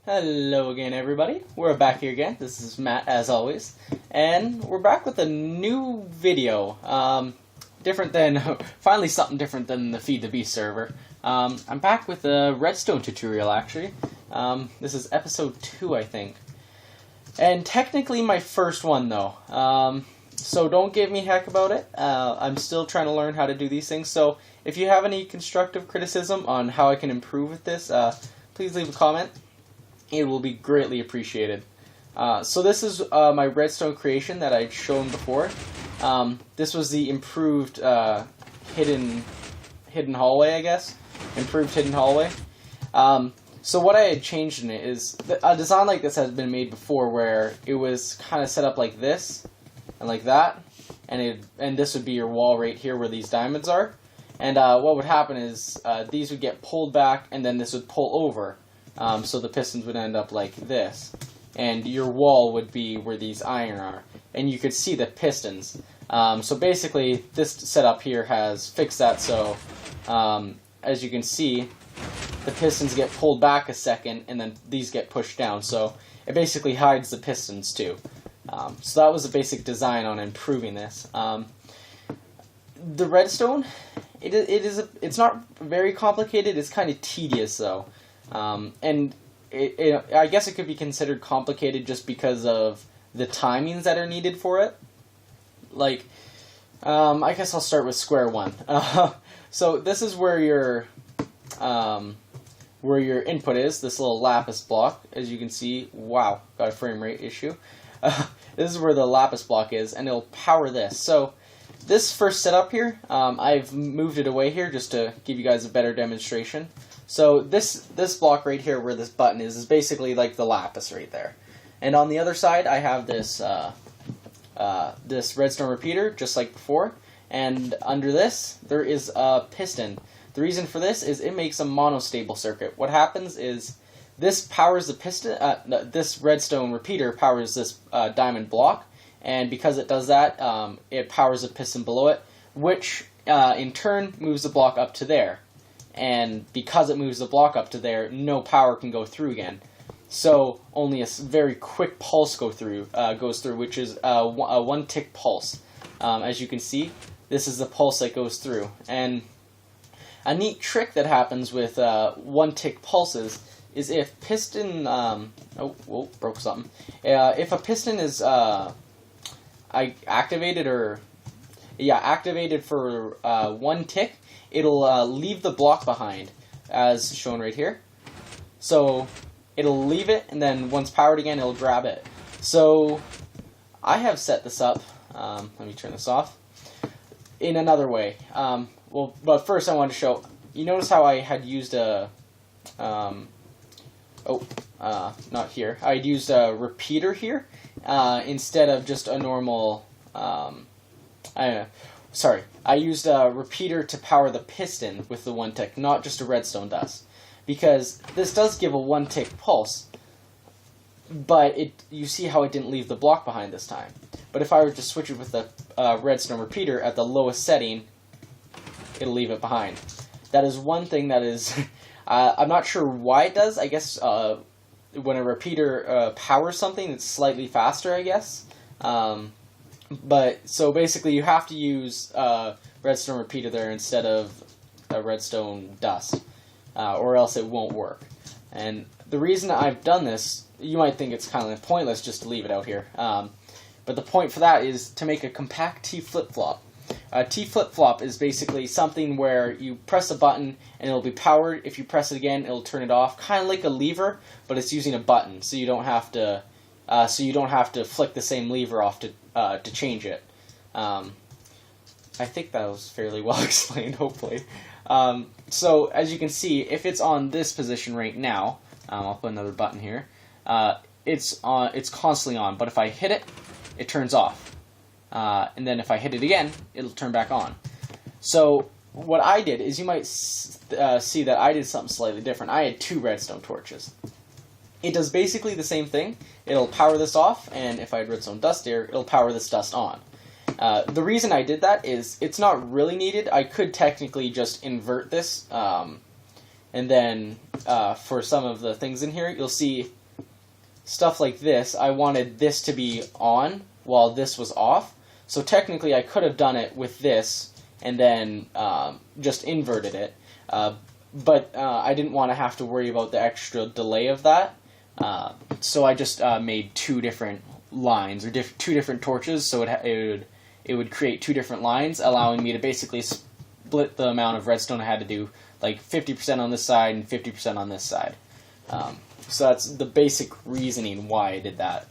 Hello again, everybody. We're back here again. This is Matt, as always, and we're back with a new video. Different than, finally something different than the Feed the Beast server. I'm back with a Redstone tutorial, actually. This is episode 2, I think. And technically my first one, though. So don't give me heck about it. I'm still trying to learn how to do these things. So if you have any constructive criticism on how I can improve with this, please leave a comment. It will be greatly appreciated. So this is my redstone creation that I'd shown before. This was the improved hidden hallway, I guess. Improved hidden hallway. So what I had changed in it is a design like this has been made before, where it was kind of set up like this and like that, and this would be your wall right here where these diamonds are. And what would happen is these would get pulled back, and then this would pull over. So the pistons would end up like this, and your wall would be where these iron are, and you could see the pistons. So basically, this setup here has fixed that, so as you can see, the pistons get pulled back a second, and then these get pushed down, so it basically hides the pistons too. So that was the basic design on improving this. The redstone, it's not very complicated, it's kind of tedious though. And I guess it could be considered complicated just because of the timings that are needed for it. Like, I guess I'll start with square one. So this is where your input is, this little lapis block. As you can see, wow, got a frame rate issue. This is where the lapis block is, and it'll power this. So this first setup here, I've moved it away here just to give you guys a better demonstration. So this block right here where this button is basically like the lapis right there. And on the other side I have this this redstone repeater, just like before. And under this there is a piston. The reason for this is it makes a monostable circuit. What happens is this powers the piston, this redstone repeater powers this diamond block, and because it does that, it powers a piston below it, which in turn moves the block up to there. And because it moves the block up to there, no power can go through again. So only a very quick pulse goes through, which is a one-tick pulse. As you can see, this is the pulse that goes through. And a neat trick that happens with one-tick pulses is if piston... broke something. If a piston is activated for one tick, it'll leave the block behind, as shown right here. So it'll leave it, and then once powered again, it'll grab it. So I have set this up. Let me turn this off. In another way. But first I want to show. You notice how I had used a. Not here. I'd used a repeater here instead of just a normal. I used a repeater to power the piston with the one tick, not just a redstone does. Because this does give a one tick pulse, but you see how it didn't leave the block behind this time. But if I were to switch it with the redstone repeater at the lowest setting, it'll leave it behind. That is one thing that is, I'm not sure why it does. I guess when a repeater powers something, it's slightly faster, I guess. But so basically you have to use redstone repeater there instead of a redstone dust, or else it won't work. And the reason I've done this, you might think it's kind of pointless just to leave it out here, but the point for that is to make a compact T flip-flop. A T flip-flop is basically something where you press a button and it'll be powered. If you press it again, it'll turn it off, kind of like a lever, but it's using a button, so you don't have to flick the same lever off to change it. I think that was fairly well explained, hopefully. So as you can see, if it's on this position right now, I'll put another button here. It's constantly on, but if I hit it, it turns off. And then if I hit it again, it'll turn back on. So what I did is, you might see that I did something slightly different. I had 2 redstone torches. It does basically the same thing. It'll power this off, and if I had redstone dust here, it'll power this dust on. The reason I did that is it's not really needed. I could technically just invert this, and then for some of the things in here, you'll see stuff like this. I wanted this to be on while this was off. So technically I could have done it with this and then just inverted it. But I didn't want to have to worry about the extra delay of that. So I just made two different lines, or two different torches, so it would create two different lines, allowing me to basically split the amount of redstone I had to do, like 50% on this side and 50% on this side. So that's the basic reasoning why I did that.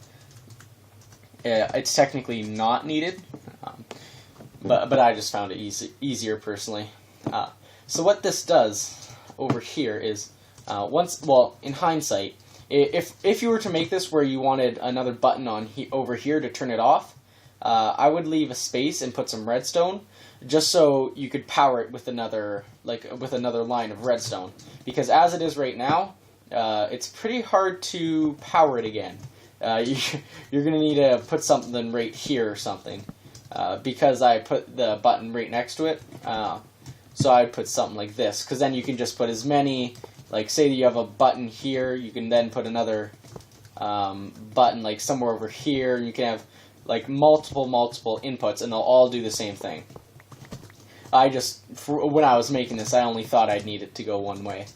It's technically not needed, but I just found it easier personally. So what this does over here is, in hindsight, if you were to make this where you wanted another button on over here to turn it off, I would leave a space and put some redstone, just so you could power it with another line of redstone. Because as it is right now, it's pretty hard to power it again. You're going to need to put something right here or something, because I put the button right next to it. So I'd put something like this, because then you can just put as many, like say that you have a button here, you can then put another button like somewhere over here, and you can have like multiple inputs, and they'll all do the same thing. When I was making this, I only thought I'd need it to go one way.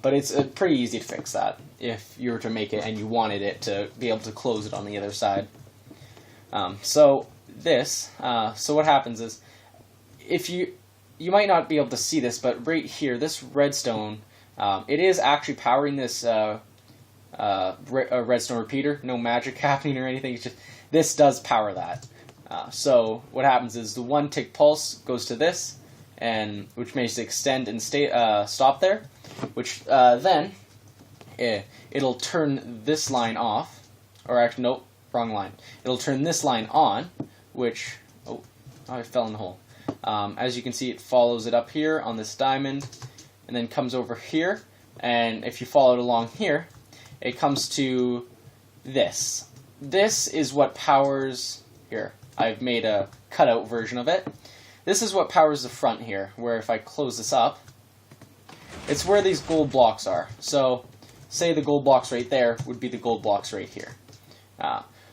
But it's pretty easy to fix that if you were to make it and you wanted it to be able to close it on the other side. So what happens is, if you might not be able to see this, but right here, this redstone, it is actually powering this redstone repeater. No magic happening or anything. It's just this does power that. So what happens is the 1 tick pulse goes to this, and which makes it extend and stop there. Which then it'll turn this line off, or actually nope, wrong line. It'll turn this line on, which I fell in the hole. As you can see, it follows it up here on this diamond, and then comes over here, and if you follow it along here, it comes to this. This is what powers, here, I've made a cutout version of it. This is what powers the front here, where if I close this up, it's where these gold blocks are. So, say the gold blocks right there would be the gold blocks right here.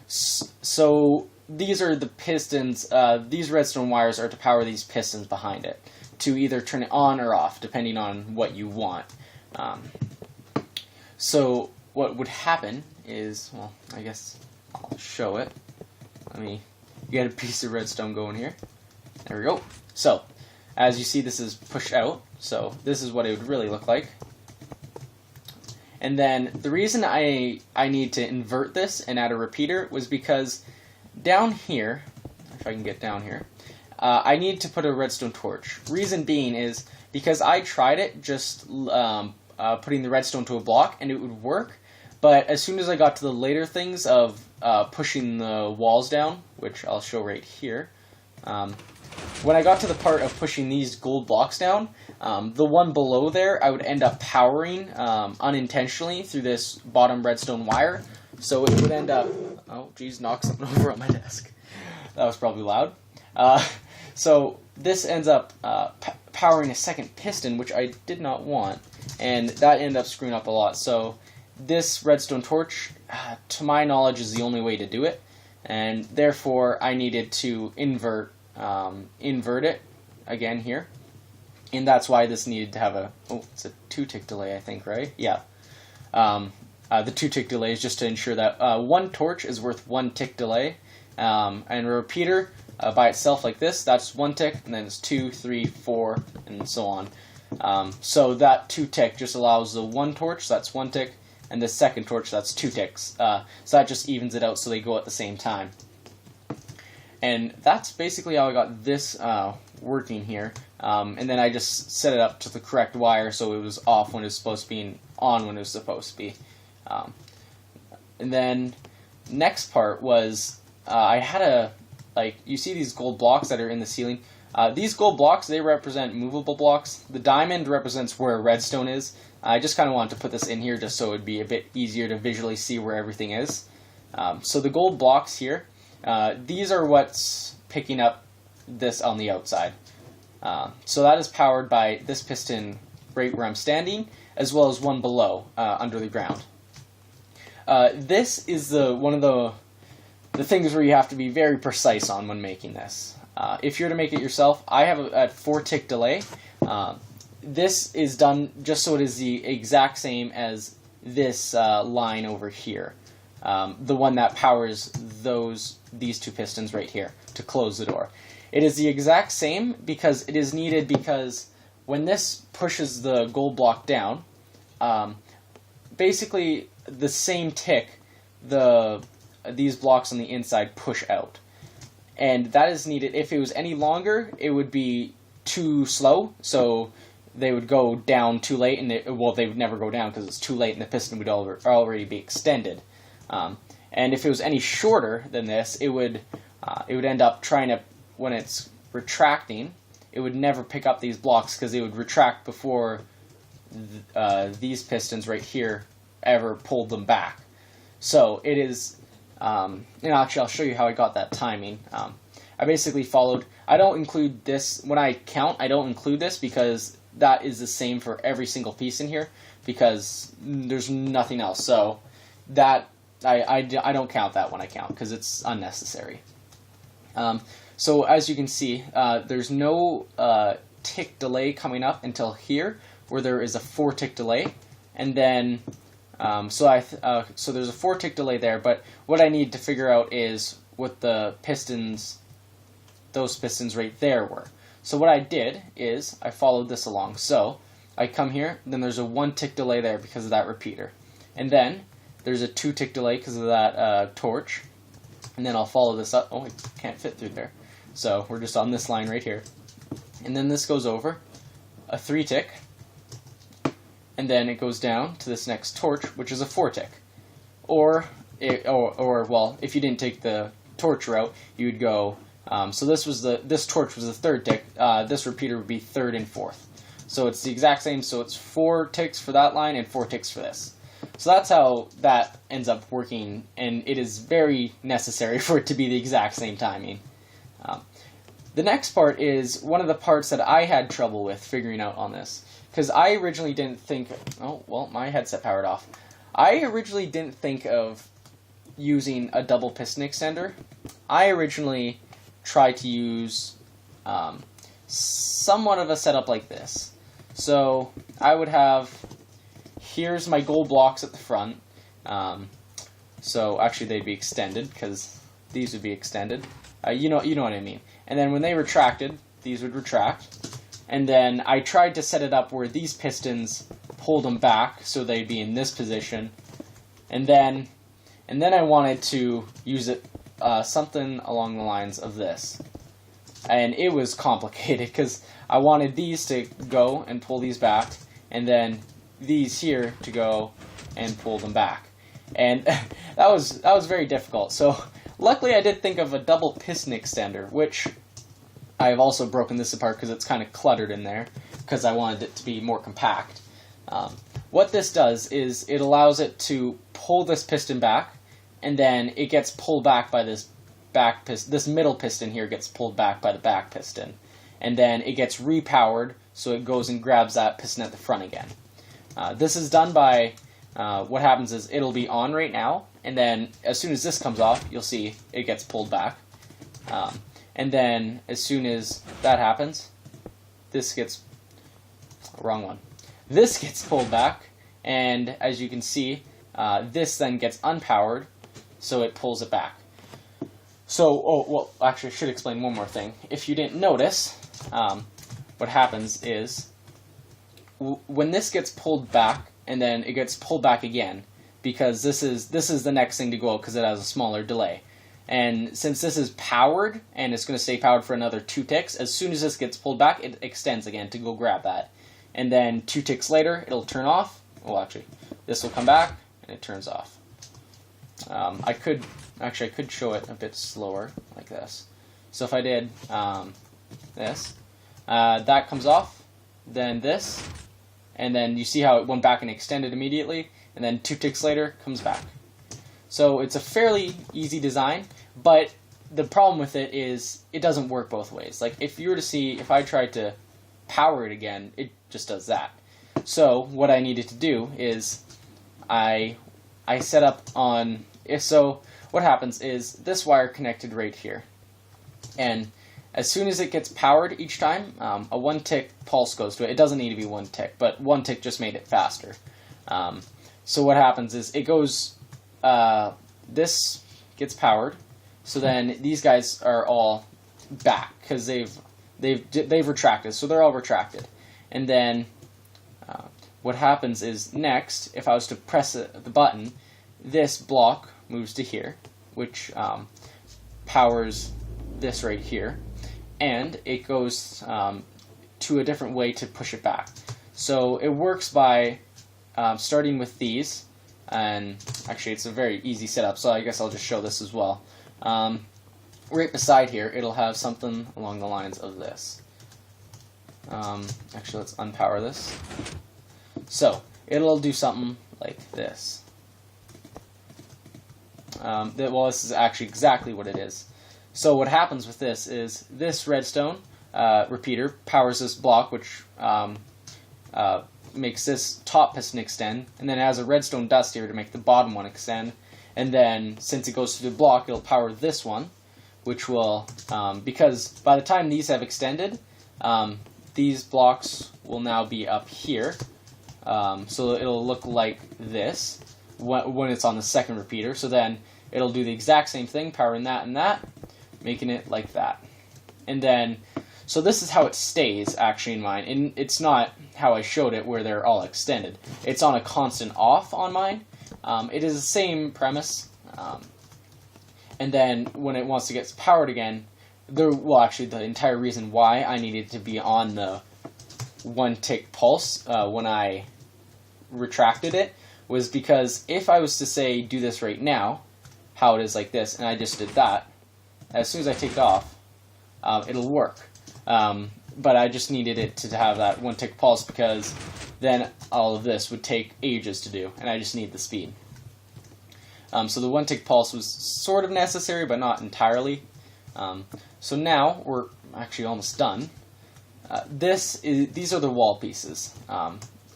So, these are the pistons, these redstone wires are to power these pistons behind it, to either turn it on or off, depending on what you want. So, what would happen is, well, I guess I'll show it. Let me get a piece of redstone going here. There we go. So, as you see, this is pushed out, so this is what it would really look like. And then the reason I need to invert this and add a repeater was because down here, if I can get down here, I need to put a redstone torch. Reason being is because I tried it just putting the redstone to a block and it would work, but as soon as I got to the later things of pushing the walls down, which I'll show right here, when I got to the part of pushing these gold blocks down, the one below there I would end up powering unintentionally through this bottom redstone wire. So it would end up, oh geez, knock something over on my desk. That was probably loud. So this ends up powering a second piston, which I did not want, and that ended up screwing up a lot. So this redstone torch, to my knowledge, is the only way to do it, and therefore I needed to invert it again here, and that's why this needed to have it's a 2-tick delay, I think, right? Yeah. The 2-tick delay is just to ensure that 1 torch is worth 1 tick delay, and a repeater by itself like this, that's 1 tick, and then it's 2, 3, 4, and so on. So that 2 tick just allows the 1 torch, so that's 1 tick, and the second torch, that's 2 ticks. So that just evens it out so they go at the same time. And that's basically how I got this working here. And then I just set it up to the correct wire so it was off when it was supposed to be and on when it was supposed to be. And then next part was I had you see these gold blocks that are in the ceiling. These gold blocks, they represent movable blocks. The diamond represents where redstone is. I just kind of wanted to put this in here just so it would be a bit easier to visually see where everything is. So the gold blocks here, these are what's picking up this on the outside. So that is powered by this piston right where I'm standing, as well as one below, under the ground. This is one of the things where you have to be very precise on when making this. If you're to make it yourself, I have a 4-tick delay. This is done just so it is the exact same as this line over here, the one that powers these two pistons right here to close the door. It is the exact same because it is needed because when this pushes the gold block down, basically the same tick, these blocks on the inside push out. And that is needed. If it was any longer, it would be too slow, so they would go down too late, and they would never go down because it's too late and the piston would already be extended. And if it was any shorter than this, it would end up trying to, when it's retracting, it would never pick up these blocks because they would retract before these pistons right here ever pulled them back. So it is, and actually I'll show you how I got that timing. I basically followed, I don't include this, when I count, I don't include this because that is the same for every single piece in here because there's nothing else. So that, I don't count that when I count because it's unnecessary. So as you can see, there's no tick delay coming up until here, where there is a 4-tick delay, and then so there's a 4-tick delay there. But what I need to figure out is what the pistons, those pistons right there were. So what I did is I followed this along. So I come here, then there's a 1-tick delay there because of that repeater, and then there's a 2-tick delay because of that torch, and then I'll follow this up. Oh, I can't fit through there. So we're just on this line right here. And then this goes over, a 3-tick, and then it goes down to this next torch, which is a 4-tick. Or well, if you didn't take the torch route, you would go, so this torch was the 3rd tick, this repeater would be 3rd and 4th. So it's the exact same, so it's 4 ticks for that line and 4 ticks for this. So that's how that ends up working, and it is very necessary for it to be the exact same timing. The next part is one of the parts that I had trouble with figuring out on this, because I originally didn't think, oh, well, my headset powered off. I originally didn't think of using a double piston extender. I originally tried to use somewhat of a setup like this. So I would have, here's my gold blocks at the front. So actually they'd be extended because these would be extended. You know what I mean. And then when they retracted, these would retract. And then I tried to set it up where these pistons pulled them back so they'd be in this position. And then I wanted to use it something along the lines of this. And it was complicated because I wanted these to go and pull these back, and then these here to go and pull them back. And that was very difficult. So luckily I did think of a double piston extender, which I've also broken this apart because it's kind of cluttered in there because I wanted it to be more compact. What this does is it allows it to pull this piston back, and then it gets pulled back by this back piston. This middle piston here gets pulled back by the back piston, and then it gets repowered, so it goes and grabs that piston at the front again. This is done by, what happens is it'll be on right now, and then as soon as this comes off, you'll see it gets pulled back. And then as soon as that happens, this gets, wrong one. This gets pulled back, and as you can see, this then gets unpowered, so it pulls it back. So, well, actually I should explain one more thing. If you didn't notice, what happens is, when this gets pulled back, and then it gets pulled back again, because this is the next thing to go out because it has a smaller delay. And since this is powered, and it's going to stay powered for another 2 ticks, as soon as this gets pulled back, it extends again to go grab that. And then 2 ticks later, it'll turn off. Well, actually, this will come back, and it turns off. I could show it a bit slower, like this. So if I did this, that comes off, then this, and then you see how it went back and extended immediately, and then 2 ticks later, comes back. So it's a fairly easy design, but the problem with it is it doesn't work both ways. Like if you were to see, if I tried to power it again, it just does that. So what I needed to do is I set up on, so what happens is this wire connected right here, and as soon as it gets powered each time, a 1 tick pulse goes to it. It doesn't need to be 1 tick, but 1 tick just made it faster. So what happens is it goes, this gets powered, so then these guys are all back because they've retracted, so they're all retracted. And then what happens is next, if I was to press the button, this block moves to here, which powers this right here, and it goes to a different way to push it back. So it works by starting with these, and actually it's a very easy setup, so I guess I'll just show this as well. Right beside here, it'll have something along the lines of this. Actually, let's unpower this. So it'll do something like this. Well, this is actually exactly what it is. So what happens with this is this redstone repeater powers this block, which makes this top piston extend, and then it has a redstone dust here to make the bottom one extend. And then since it goes through the block, it'll power this one, which will, because by the time these have extended, these blocks will now be up here. So it'll look like this when it's on the second repeater. So then it'll do the exact same thing, powering that and that, making it like that. And then, so this is how it stays actually in mine. And it's not how I showed it where they're all extended. It's on a constant off on mine. It is the same premise. And then when it wants to get powered again, well, actually the entire reason why I needed to be on the 1 tick pulse when I retracted it was because if I was to say do this right now, how it is like this, and I just did that, as soon as I take it off, it'll work. But I just needed it to have that 1 tick pulse because then all of this would take ages to do, and I just need the speed. So the 1 tick pulse was sort of necessary, but not entirely. So now we're actually almost done. These are the wall pieces.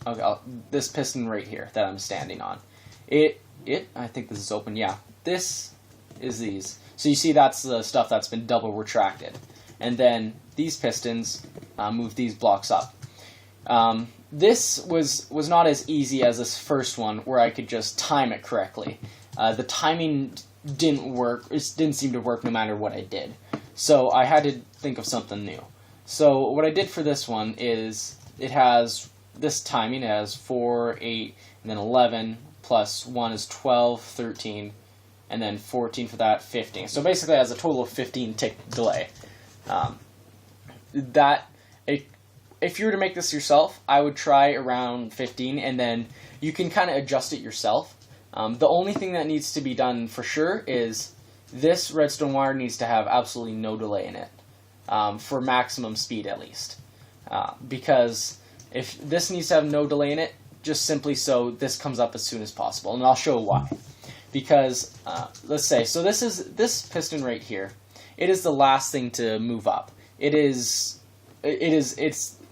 Okay, this piston right here that I'm standing on. I think this is open. Yeah, this is these. So you see that's the stuff that's been double retracted, and then these pistons move these blocks up. This was not as easy as this first one, where I could just time it correctly. The timing didn't work. It didn't seem to work no matter what I did. So I had to think of something new. So what I did for this one is it has this timing. It has 4, 8, and then 11, plus 1 is 12, 13, and then 14 for that, 15. So basically it has a total of 15 tick delay. If you were to make this yourself, I would try around 15, and then you can kind of adjust it yourself. The only thing that needs to be done for sure is this redstone wire needs to have absolutely no delay in it, for maximum speed at least. Because if this needs to have no delay in it, just simply so this comes up as soon as possible, and I'll show why. Because let's say, so this piston right here, it is the last thing to move up. It's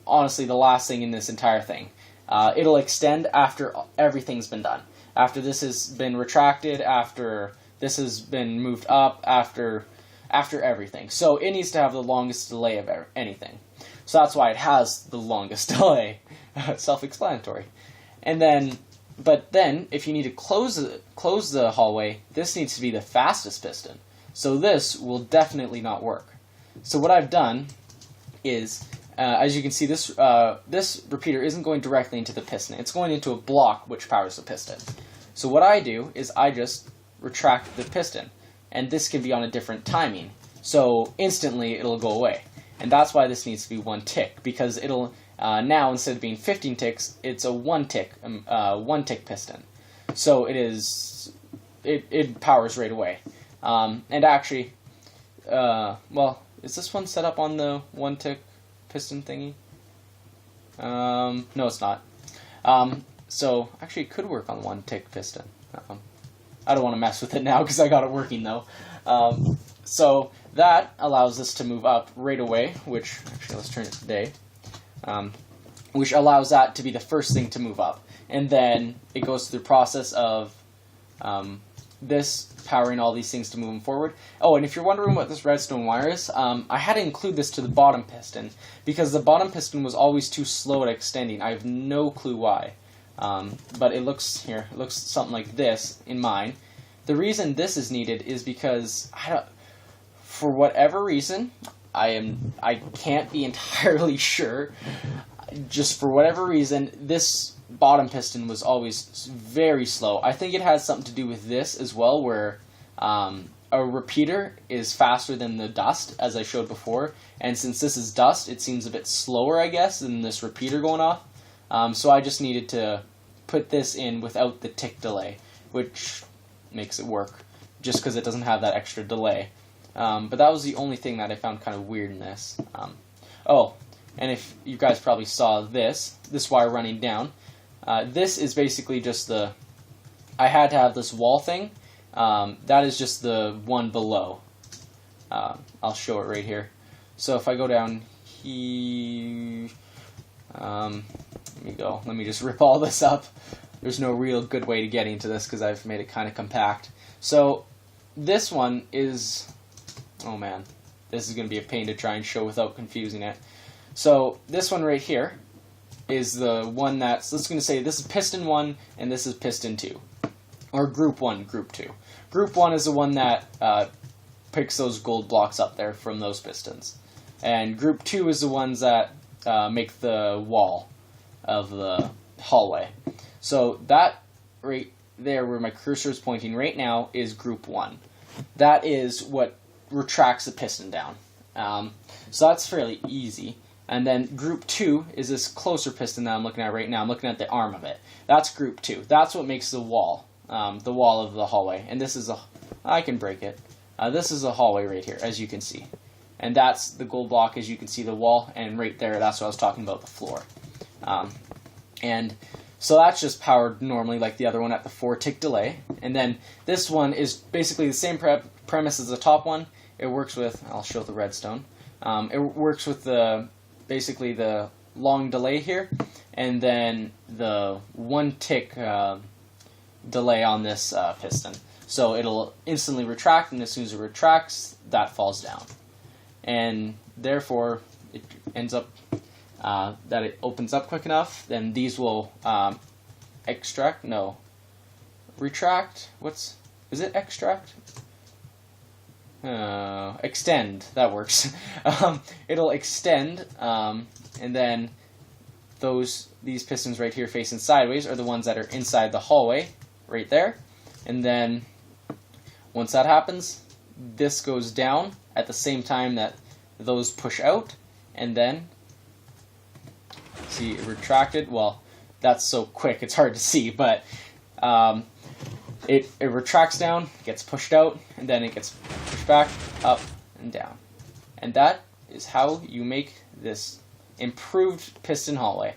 honestly the last thing in this entire thing. It'll extend after everything's been done. After this has been retracted, after this has been moved up, after everything. So it needs to have the longest delay of anything. So that's why it has the longest delay. Self-explanatory. And then, but then, if you need to close the hallway, this needs to be the fastest piston. So this will definitely not work. So what I've done is, as you can see, this repeater isn't going directly into the piston. It's going into a block which powers the piston. So what I do is I just retract the piston, and this can be on a different timing. So instantly it'll go away. And that's why this needs to be 1 tick, because it'll now, instead of being 15 ticks, it's a 1 tick piston. So it powers right away. And actually, well, is this one set up on the 1 tick piston thingy? No, it's not. So actually, it could work on 1 tick piston. I don't want to mess with it now because I got it working though. So that allows us to move up right away, which actually let's turn it to day. which allows that to be the first thing to move up. And then it goes through the process of this powering all these things to move them forward. Oh, and if you're wondering what this redstone wire is, I had to include this to the bottom piston because the bottom piston was always too slow at extending. I have no clue why. But it looks something like this in mine. The reason this is needed is because for whatever reason, I can't be entirely sure. Just for whatever reason, this bottom piston was always very slow. I think it has something to do with this as well, where a repeater is faster than the dust, as I showed before. And since this is dust, it seems a bit slower, I guess, than this repeater going off. So I just needed to put this in without the tick delay, which makes it work, just because it doesn't have that extra delay. But that was the only thing that I found kind of weird in this. Oh, and if you guys probably saw this wire running down, this is basically just I had to have this wall thing. That is just the one below. I'll show it right here. So if I go down here, let me just rip all this up. There's no real good way to get into this because I've made it kind of compact. So this one is, oh man, this is going to be a pain to try and show without confusing it. So this one right here is the one that's, let's going to say this is piston 1 and this is piston 2. Or group 1, group 2. Group 1 is the one that picks those gold blocks up there from those pistons. And group 2 is the ones that make the wall of the hallway. So that right there where my cursor is pointing right now is group 1. That is what retracts the piston down. So that's fairly easy. And then group 2 is this closer piston that I'm looking at right now. I'm looking at the arm of it. That's group 2. That's what makes the wall of the hallway. And this is I can break it. This is a hallway right here, as you can see. And that's the gold block, as you can see the wall. And right there, that's what I was talking about, the floor. And so that's just powered normally like the other one at the 4 tick delay. And then this one is basically the same premise as the top one. It works with, I'll show the redstone. It works with basically the long delay here, and then the 1 tick delay on this piston. So it'll instantly retract, and as soon as it retracts, that falls down. And therefore, it ends up that it opens up quick enough, then these will retract. Is it extract? Extend, that works. It'll extend, and then these pistons right here facing sideways are the ones that are inside the hallway, right there. And then once that happens, this goes down at the same time that those push out, and then see it retracted. Well, that's so quick it's hard to see, but it retracts down, gets pushed out, and then it gets pushed back, up, and down. And that is how you make this improved piston hallway.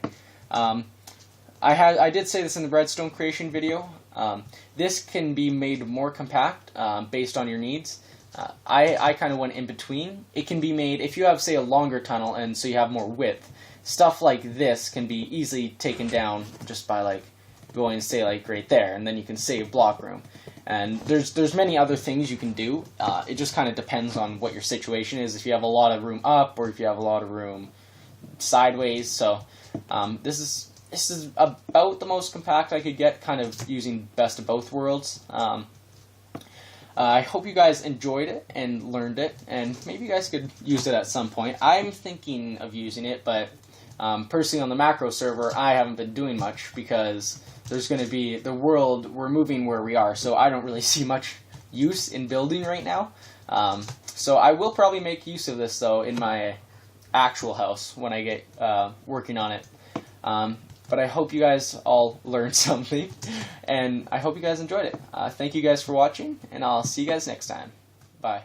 I did say this in the redstone creation video. This can be made more compact based on your needs. I kind of went in between. It can be made, if you have, say, a longer tunnel and so you have more width, stuff like this can be easily taken down just by going, say, right there, and then you can save block room. And there's many other things you can do. It just kind of depends on what your situation is, if you have a lot of room up or if you have a lot of room sideways. So this is about the most compact I could get, kind of using best of both worlds. I hope you guys enjoyed it and learned it, and maybe you guys could use it at some point. I'm thinking of using it, but personally on the macro server, I haven't been doing much because there's going to be we're moving where we are, so I don't really see much use in building right now. So I will probably make use of this, though, in my actual house when I get working on it. But I hope you guys all learned something, and I hope you guys enjoyed it. Thank you guys for watching, and I'll see you guys next time. Bye.